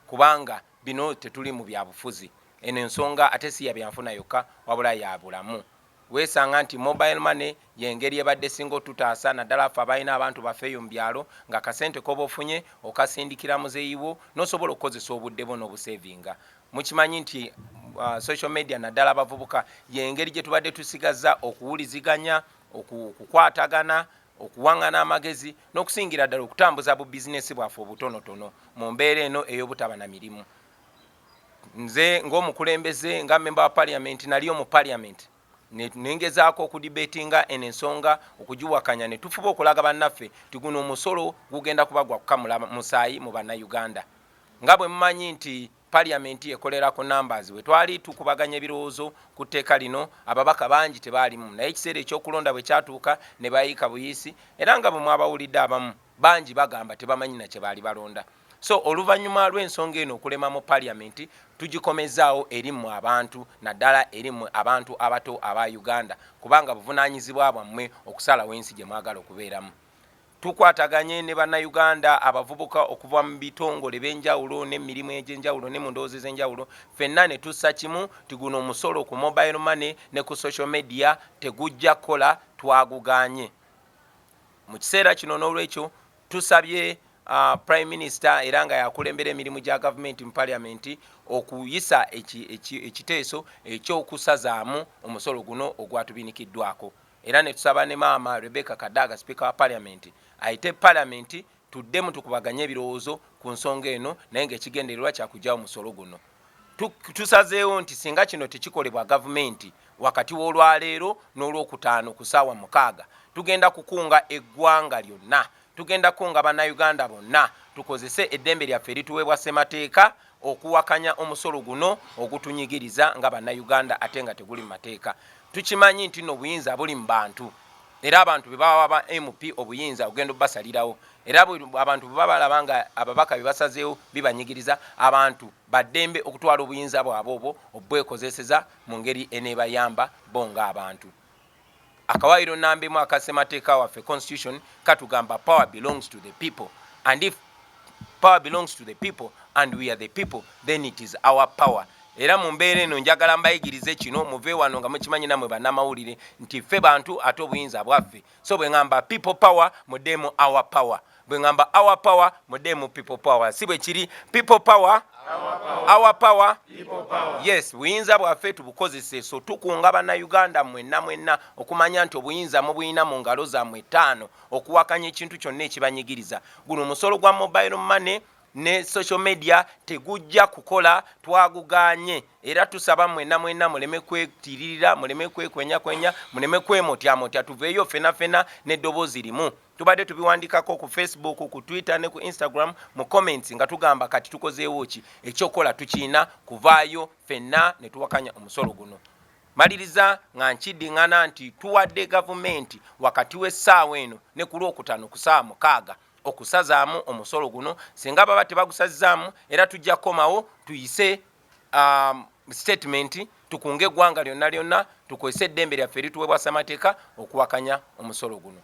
kubanga bino tetuli mu byabufuzi. Eno ensonga ate si ya byanfuna yokka wabula ya bulamu. Weesanga nti mobile money yengeri ebadde singa otutaasa naddala ffe abalina abantu baffeeyo mu byalo nga kasente koba ofunye okasindikira muzeeyiwo n'osobola okukozesa obudde bwo n'obuseevinga. Mukimanyi nti social media naddala abavubuka yengeri gye tubadde tusigazza okuwuliziganya, okukwatagana, okuwangana amagezi n'okusingira ddala okutambuza bu bizinesi bwaffe obutonotono mu mbeera eno ey'obutaba na mirimu. Nze ng'omukulembeze nga member wa parliament naliyo mu parliament nengezaako okudibetinga eno ensonga okugiwakanya ne tufuba okulaga bannaffe ti guno omusolo gugenda kuba gwa kukamula musaayi mu bannayuganda. Nga bwe mumanyi nti parliament ekolera ku numbers we twali tukubaganya ebirowoozo ku tteeka lino ababaka bangi tebaalimu naye ekiseera ekyokulonda bwe kyatuuka ne bayiika buyisi era nga bwe mwabawulidde abamu bangi bagamba tebamanyi na kye baali balonda. So oluvannyuma lw'ensonga eno okulema mu parliament tugikomezaawo erimu abantu naddala erimu abantu abato aba Uganda kubanga buvunaanyizibwa bwammwe okusalawo ensi gye mwagala okubeeramu. Tukwataganye ne bannayuganda abavubuka okuva mu bitongole b'enjawulo n'emirimu egy'enjawulo ne mu ndowooza ez'enjawulo ffenna ne tussa kimu ti guno omusolo ku mobile money ne ku social media tegujja kukola twaguganye. Mu kiseera kino n'olwekyo tusabye Prime Minister era nga yakulembera emirimu gya gavumenti mu parliament okuyisa ekiteeso ekyokusazaamu omusolo guno ogwatubinikiddwako. Era ne tusaba ne maama Rebecca Kadaga Speaker wa Parliament ayite Parliament tuddemu tukubaganye ebirowoozo ku nsonga eno naye ng'ekigendererwa kyakugyawo omusolo guno. Tusazeewo nti singa kino tekikolebwa gavumenti wakati w'olwaleero n'olwokutaano ku ssaawa 6 tugenda kukunga eggwanga lyonna, tugenda kunga bannayuganda bonna tukozese eddembe lyaffe erituweebwa ssemateeka okuwakanya omusolo guno ogutunyigiriza nga bannayuganda ate nga teguli mu mateeka. Tukimanyi nti no obuyinza buli mu bantu era abantu bwe baba ba MP obuyinza ogenda basalirawo era abantu bwe balaba nga ababaka bye basazeewo bibanyigiriza abantu baddembe okutwala obuyinza bwabwe obwo obwekozeseza mu ngeri eneebayamba bo ng'abantu. Akawairo nambemu akasemateeka waffe constitution katugamba power belongs to the people, and if power belongs to the people and we are the people then it is our power. Era mu mbeera eno njagala mbayigirize kino muve wano nga mukimanyi namwe bannamawulire nti ffe bantu ate obuyinza bwaffe. So bwe ngamba people power muddemu our power, bwe ngamba our power muddemu people power. Si bwe kiri people power our power people power. Yes, buyinza bwaffe tubukozese. So tukunga bannayuganda mwenna okumanya nti obuyinza mubuyina mu ngalo zammwe 5 okuwakanya ekintu kyonna ekibanyigiriza. Guno omusolo gwa mobile money ne social media tegujja kukola twaguganye era tusaba mwenna muleme kwetiririra, muleme kwekwenya, muleme kwemotya tuveeyo fena n'eddoboozi limu. Tubadde tubiwandikako ku Facebook, ku Twitter ne ku Instagram mu comments nga tugamba kati tukozeewo ki ekyokola tukiina kuvaayo fenna ne tuwakanya omusolo guno. Maliriza nga nkiddingana nti tuwadde gavumenti wakati w'essaawa eno ne ku Lwokutaano ku ssaawa 6 okusazaamu omusolo guno. Singa baba tebagusazaamu era tujja komawo tuyise statement tukunge eggwanga lyonna tukozese eddembe lyaffe erituweebwa ssemateeka okuwakanya omusolo guno.